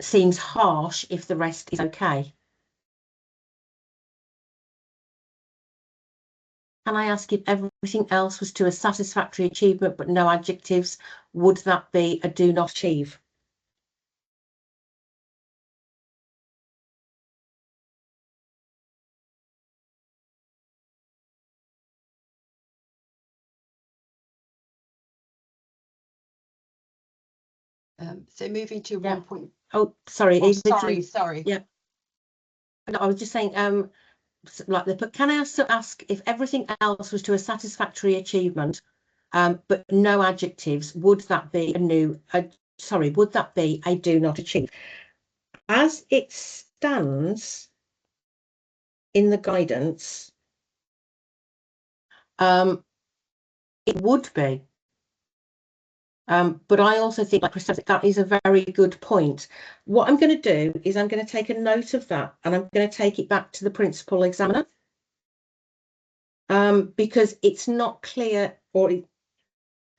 Speaker 2: Seems harsh if the rest is okay. Can I ask if everything else was to a satisfactory achievement but no adjectives, would that be a do not achieve?
Speaker 1: So moving to 1.
Speaker 2: Oh, sorry.
Speaker 1: Oh, sorry.
Speaker 2: Yeah. No, I was just saying, like they put, can I also ask if everything else was to a satisfactory achievement, but no adjectives, would that be would that be a do not achieve? As it stands in the guidance, it would be. But I also think, like Chris, that is a very good point. What I'm going to do is I'm going to take a note of that and I'm going to take it back to the principal examiner. Because it's not clear, or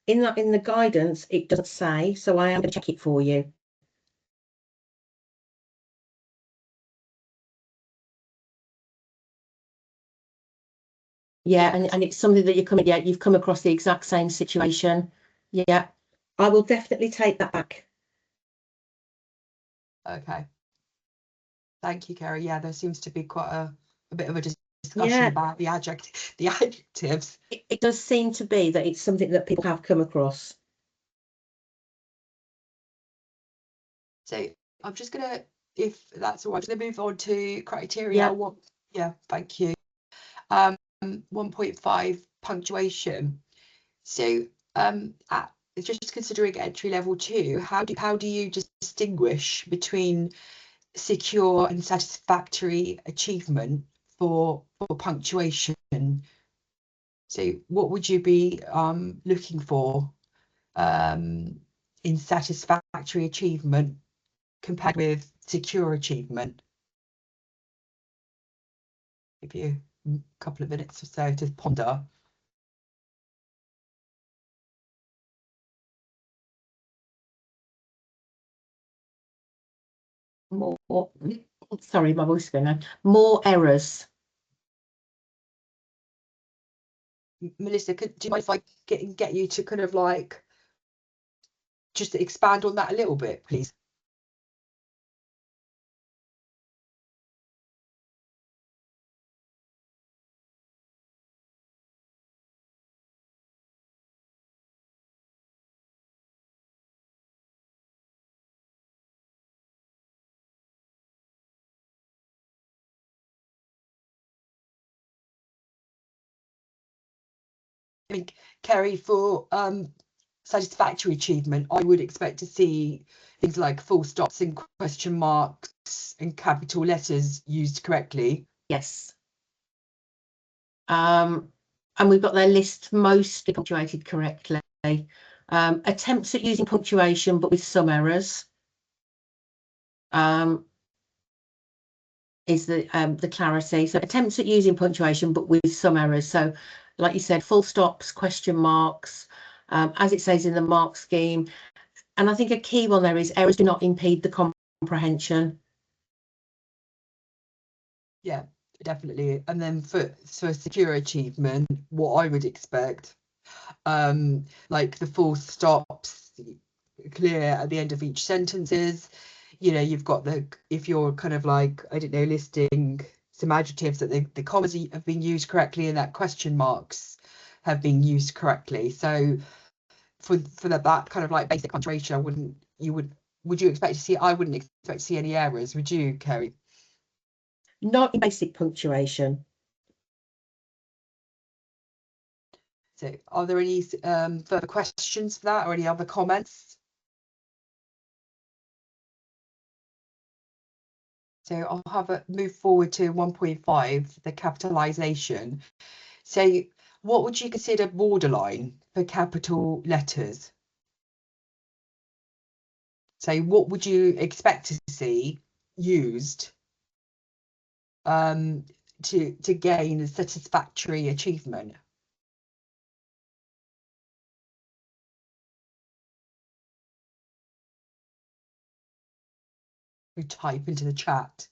Speaker 2: in the guidance it doesn't say, so I am going to check it for you. Yeah, and it's something that you've come across the exact same situation. Yeah, I will definitely take that back.
Speaker 1: Okay. Thank you, Kerry. Yeah, there seems to be quite a bit of a discussion about the adjectives.
Speaker 2: It does seem to be that it's something that people have come across.
Speaker 1: So I'm just gonna, if that's all right, I'm gonna move on to criteria. Yeah, thank you. 1.5 punctuation. So just considering entry level 2, how do you distinguish between secure and satisfactory achievement for punctuation? So what would you be looking for in satisfactory achievement compared with secure achievement? Give you a couple of minutes or so to ponder.
Speaker 2: Sorry, my voice is going on. More errors.
Speaker 1: Melissa, do you mind if I get you to kind of like just expand on that a little bit, please? I think, Kerry, for satisfactory achievement, I would expect to see things like full stops and question marks and capital letters used correctly.
Speaker 2: Yes. And we've got their list mostly punctuated correctly. Attempts at using punctuation, but with some errors. Is the clarity. So attempts at using punctuation, but with some errors. So like you said, full stops, question marks, as it says in the mark scheme. And I think a key one there is errors do not impede the comprehension.
Speaker 1: Yeah, definitely. And then for secure achievement, what I would expect, like the full stops clear at the end of each sentences. You know, you've got if you're kind of like, I don't know, listing some adjectives, that the commas have been used correctly and that question marks have been used correctly. So for that kind of like basic punctuation, would you expect to see, I wouldn't expect to see any errors, would you, Kerry?
Speaker 2: Not in basic punctuation.
Speaker 1: So are there any further questions for that, or any other comments? So I'll have a move forward to 1.5, the capitalisation. So what would you consider borderline for capital letters? So what would you expect to see used to gain a satisfactory achievement? We type into the chat.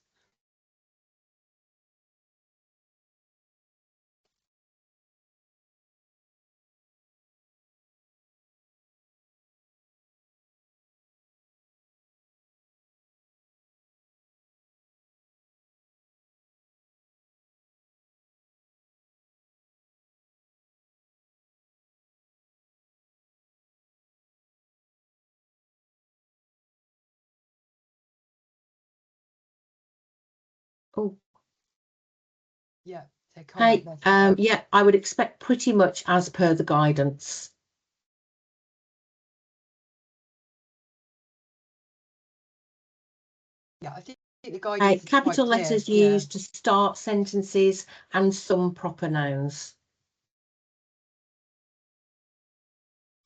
Speaker 2: Oh,
Speaker 1: Yeah. So
Speaker 2: hey, yeah, I would expect pretty much as per the guidance.
Speaker 1: Yeah, I think the guidance is
Speaker 2: capital
Speaker 1: quite
Speaker 2: letters
Speaker 1: clear.
Speaker 2: used to start sentences and some proper nouns.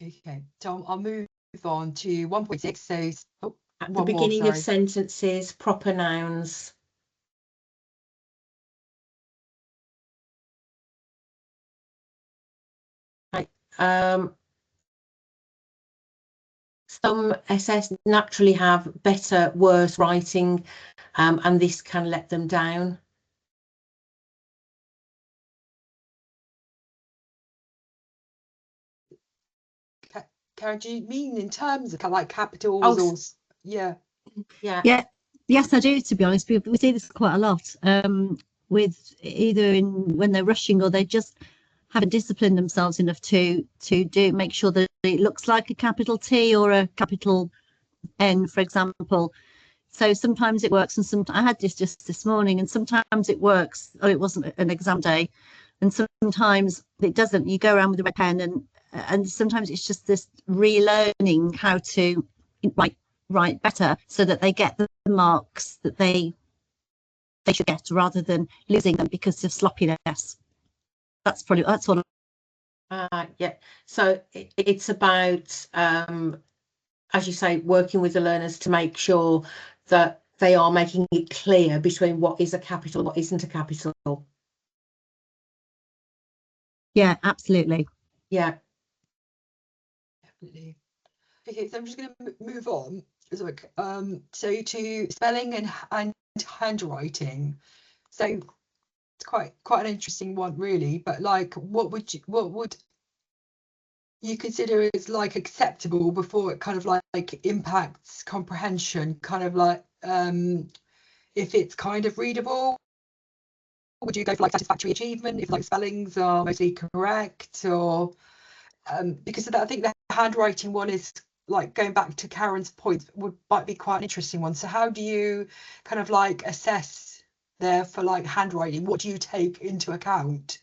Speaker 1: Okay, so I'll move on to 1.6. So
Speaker 2: At the beginning of sentences, proper nouns. Some SS naturally have better, worse writing, and this can let them down.
Speaker 1: Karen, do you mean in terms of like capitals or yeah?
Speaker 4: Yes, I do, to be honest. We see this quite a lot, with either when they're rushing, or they just haven't disciplined themselves enough to make sure that it looks like a capital T or a capital N, for example. So sometimes it works, and I had this just this morning, and sometimes it works. Oh, it wasn't an exam day, and sometimes it doesn't. You go around with a red pen, and sometimes it's just this relearning how to write better, so that they get the marks that they should get, rather than losing them because of sloppiness. That's what.
Speaker 2: Yeah. So it's about, as you say, working with the learners to make sure that they are making it clear between what is a capital and what isn't a capital.
Speaker 4: Yeah, absolutely.
Speaker 2: Yeah.
Speaker 1: Definitely. Okay, so I'm just going to move on. So to spelling and handwriting. So it's quite an interesting one, really. But like, what would you consider as like acceptable before it kind of like impacts comprehension? Kind of like, if it's kind of readable, would you go for like satisfactory achievement if like spellings are mostly correct, or because of that, I think the handwriting one is, like, going back to Karen's point, might be quite an interesting one. So how do you kind of like assess there for like handwriting? What do you take into account?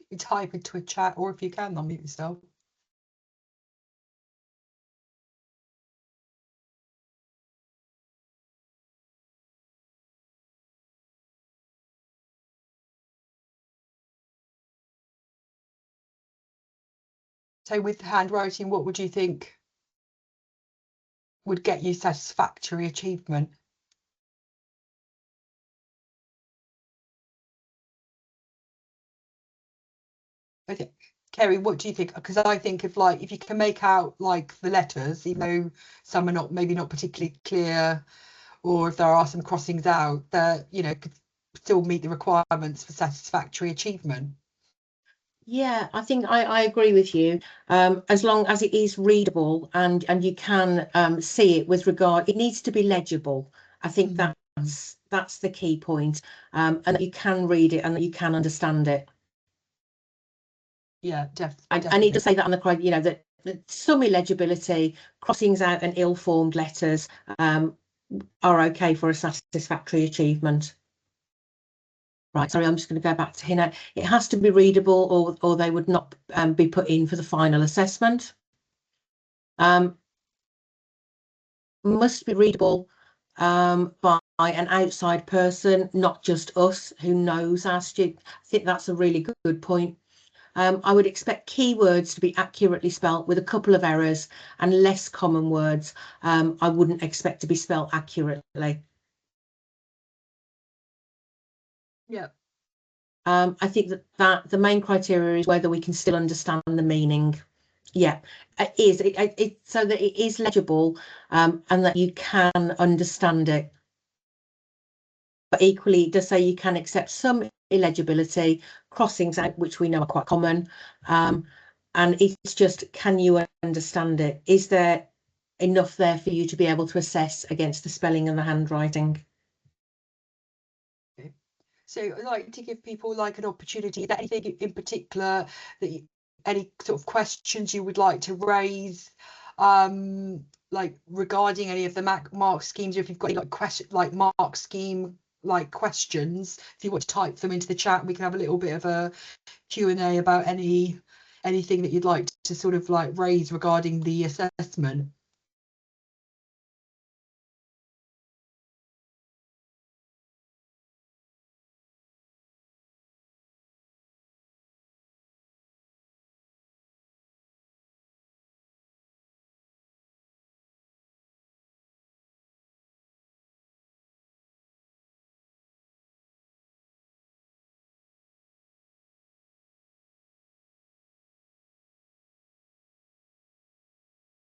Speaker 1: You type into a chat, or if you can, unmute yourself. So with handwriting, what would you think would get you satisfactory achievement? Okay, Kerry, what do you think? Because I think if you can make out like the letters, even though some are not maybe not particularly clear, or if there are some crossings out, that could still meet the requirements for satisfactory achievement.
Speaker 2: Yeah, I think I agree with you. As long as it is readable and you can see it with regard, it needs to be legible. I think that's the key point, and that you can read it and that you can understand it.
Speaker 1: Yeah,
Speaker 2: I need to say that on the that some illegibility, crossings out and ill-formed letters are okay for a satisfactory achievement. Right, sorry, I'm just going to go back to here now. It has to be readable or they would not be put in for the final assessment. Must be readable by an outside person, not just us who knows our student. I think that's a really good point. I would expect keywords to be accurately spelt with a couple of errors, and less common words I wouldn't expect to be spelt accurately.
Speaker 1: Yeah.
Speaker 2: I think that the main criteria is whether we can still understand the meaning. Yeah, it is. So that it is legible and that you can understand it. But equally, it does say you can accept some illegibility, crossings out, which we know are quite common. And it's just, can you understand it? Is there enough there for you to be able to assess against the spelling and the handwriting?
Speaker 1: So I'd like to give people like an opportunity. Is there anything in particular that any sort of questions you would like to raise, like regarding any of the mark schemes, or if you've got any mark scheme questions, if you want to type them into the chat, we can have a little bit of a Q&A about anything that you'd like to sort of raise regarding the assessment.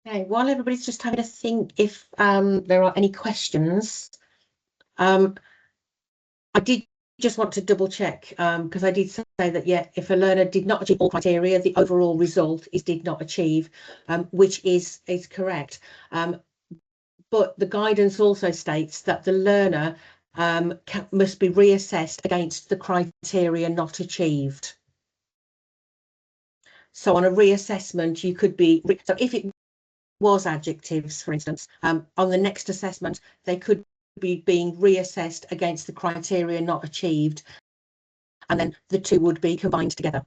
Speaker 2: Okay, while everybody's just having a think, if there are any questions, I did just want to double check because I did say that, yeah, if a learner did not achieve all criteria, the overall result is did not achieve, which is correct. But the guidance also states that the learner must be reassessed against the criteria not achieved. So on a reassessment, you could be, so if it was adjectives, for instance, on the next assessment, they could be being reassessed against the criteria not achieved, and then the two would be combined together.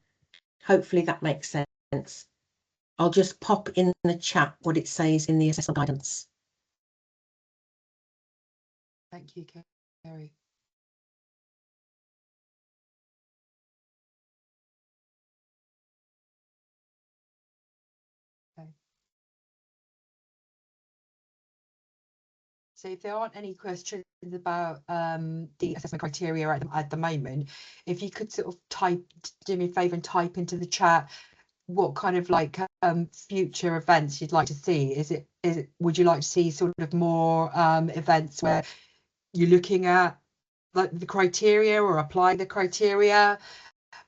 Speaker 2: Hopefully that makes sense. I'll just pop in the chat what it says in the assessment guidance.
Speaker 1: Thank you, Kerry. Okay. So if there aren't any questions about the assessment criteria at the moment, if you could sort of do me a favour and type into the chat what kind of future events you'd like to see. Would you like to see sort of more events where you're looking at the criteria or applying the criteria?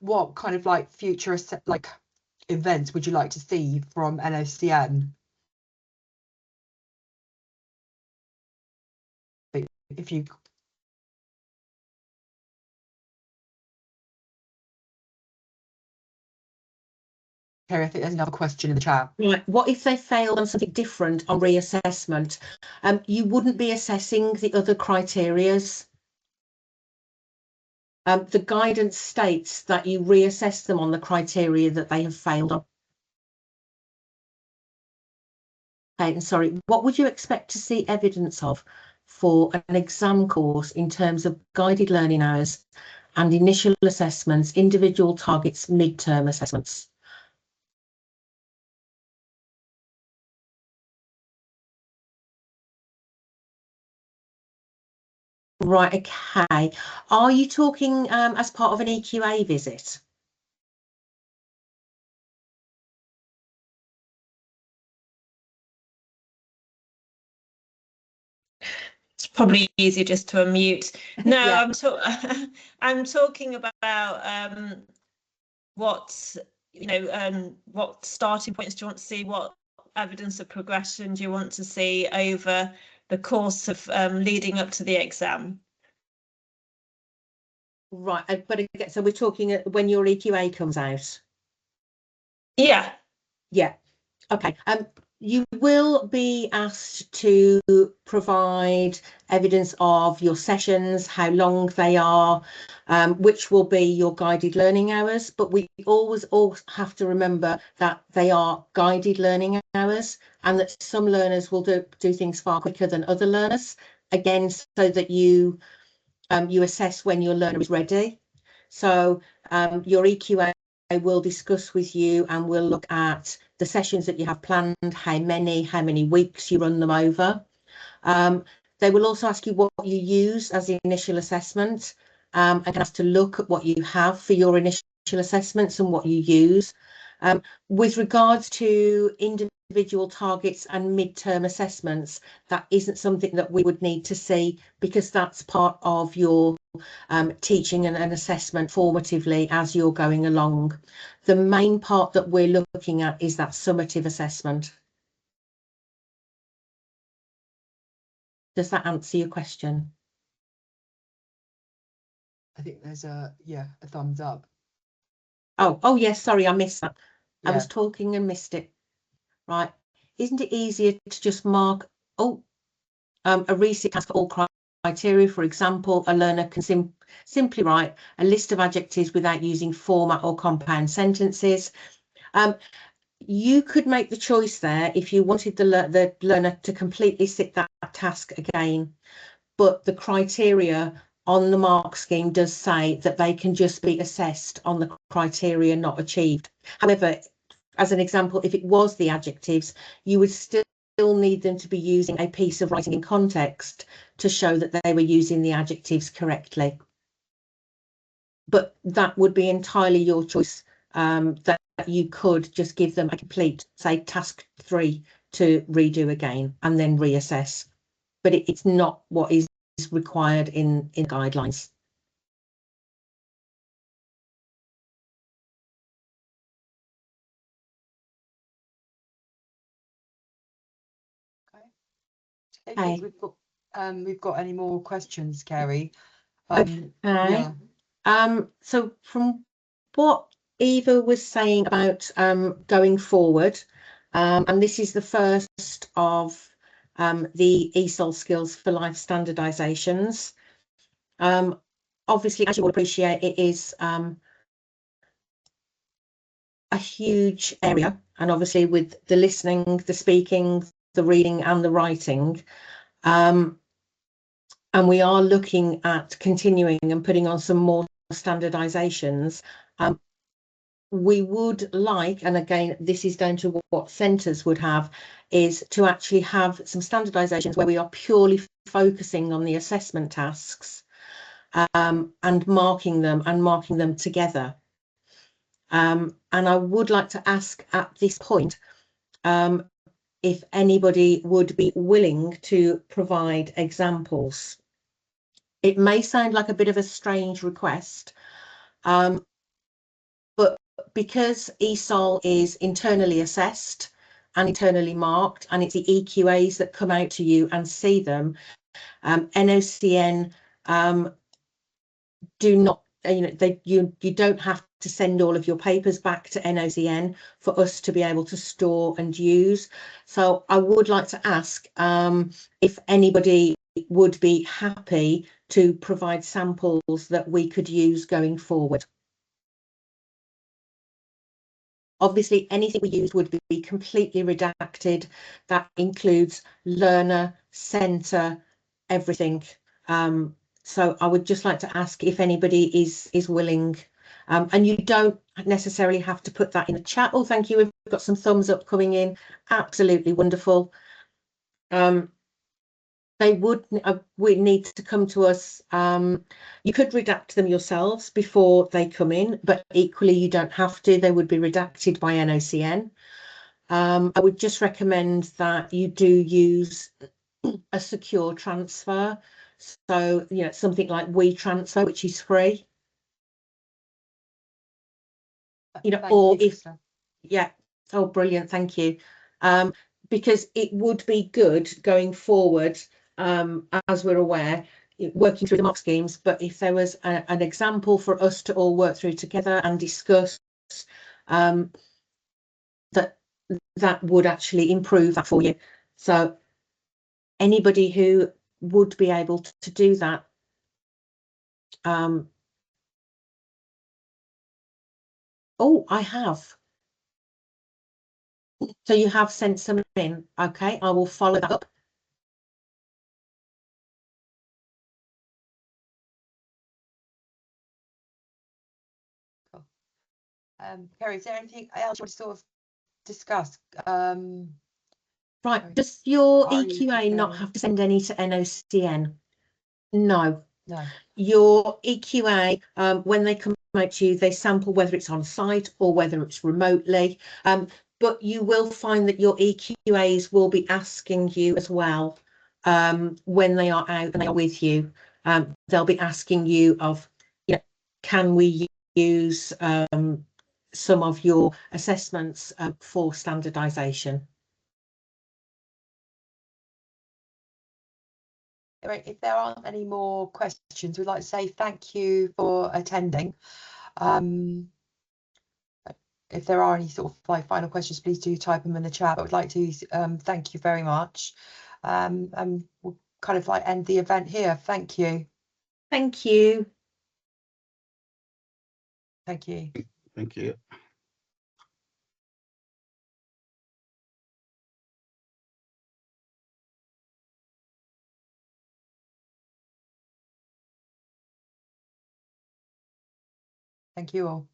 Speaker 1: What kind of future events would you like to see from NOCN? If you Kerry, I think there's another question in the chat.
Speaker 2: Right. What if they failed on something different on reassessment? You wouldn't be assessing the other criterias. The guidance states that you reassess them on the criteria that they have failed on. Okay, and sorry, what would you expect to see evidence of for an exam course in terms of guided learning hours and initial assessments, individual targets, midterm assessments? Right, okay. Are you talking as part of an EQA visit?
Speaker 5: It's probably easier just to unmute. No,
Speaker 2: Yeah.
Speaker 5: I'm talking about what, you know, what starting points do you want to see? What evidence of progression do you want to see over the course of leading up to the exam?
Speaker 2: Right, but again, so we're talking when your EQA comes out.
Speaker 5: Yeah.
Speaker 2: Yeah. Okay. You will be asked to provide evidence of your sessions, how long they are, which will be your guided learning hours. But we always have to remember that they are guided learning hours, and that some learners will do things far quicker than other learners. Again, so that you assess when your learner is ready. So your EQA will discuss with you, and we'll look at the sessions that you have planned, how many weeks you run them over. They will also ask you what you use as the initial assessment, and can ask to look at what you have for your initial assessments and what you use. With regards to individual targets and mid-term assessments, that isn't something that we would need to see, because that's part of your teaching and assessment formatively as you're going along. The main part that we're looking at is that summative assessment. Does that answer your question?
Speaker 1: I think there's a thumbs up.
Speaker 2: Oh yes, sorry, I missed that.
Speaker 1: Yeah.
Speaker 2: I was talking and missed it. Right. Isn't it easier to just mark a reset task for all criteria? For example, a learner can simply write a list of adjectives without using format or compound sentences. You could make the choice there if you wanted the learner to completely sit that task again, but the criteria on the mark scheme does say that they can just be assessed on the criteria not achieved. However, as an example, if it was the adjectives, you would still need them to be using a piece of writing in context to show that they were using the adjectives correctly. But that would be entirely your choice, that you could just give them a complete, say, task 3 to redo again and then reassess. But it's not what is required in guidelines.
Speaker 1: I don't think we've got any more questions, Kerry.
Speaker 2: Okay.
Speaker 1: Yeah.
Speaker 2: So from what Eva was saying about going forward, and this is the first of the ESOL Skills for Life standardizations. Obviously, as you will appreciate, it is a huge area, and obviously with the listening, the speaking, the reading and the writing, and we are looking at continuing and putting on some more standardizations. We would like, and again, this is down to what centres would have, is to actually have some standardizations where we are purely focusing on the assessment tasks, and marking them together. And I would like to ask at this point if anybody would be willing to provide examples. It may sound like a bit of a strange request, but because ESOL is internally assessed and internally marked, and it's the EQAs that come out to you and see them, NOCN do not, you don't have to send all of your papers back to NOCN for us to be able to store and use. So I would like to ask if anybody would be happy to provide samples that we could use going forward. Obviously, anything we use would be completely redacted. That includes learner, centre, everything. So I would just like to ask if anybody is willing, and you don't necessarily have to put that in the chat. Oh, thank you. We've got some thumbs up coming in. Absolutely wonderful. So they would need to come to us. You could redact them yourselves before they come in, but equally you don't have to. They would be redacted by NOCN. I would just recommend that you do use a secure transfer. So, you know, something like WeTransfer, which is free. You know, or if, yeah, oh, brilliant, thank you. Because it would be good going forward, as we're aware, working through the mock schemes, but if there was an example for us to all work through together and discuss, that would actually improve that for you. So anybody who would be able to do that, oh, I have. So you have sent some in. Okay, I will follow that up.
Speaker 1: Cool. Kerry, is there anything else you want to sort of discuss?
Speaker 2: Right, does your
Speaker 1: Are you
Speaker 2: EQA not
Speaker 1: prepared?
Speaker 2: have to send any to NOCN? No.
Speaker 1: No.
Speaker 2: Your EQA, when they come out to you, they sample whether it's on site or whether it's remotely. But you will find that your EQAs will be asking you as well, when they are out and they are with you. They'll be asking you of, you know, can we use some of your assessments for standardisation?
Speaker 1: Right, if there aren't any more questions, we'd like to say thank you for attending. If there are any sort of like final questions, please do type them in the chat. But we'd like to thank you very much. And we'll kind of like end the event here. Thank you.
Speaker 2: Thank you.
Speaker 1: Thank you.
Speaker 6: Thank you.
Speaker 1: Thank you all.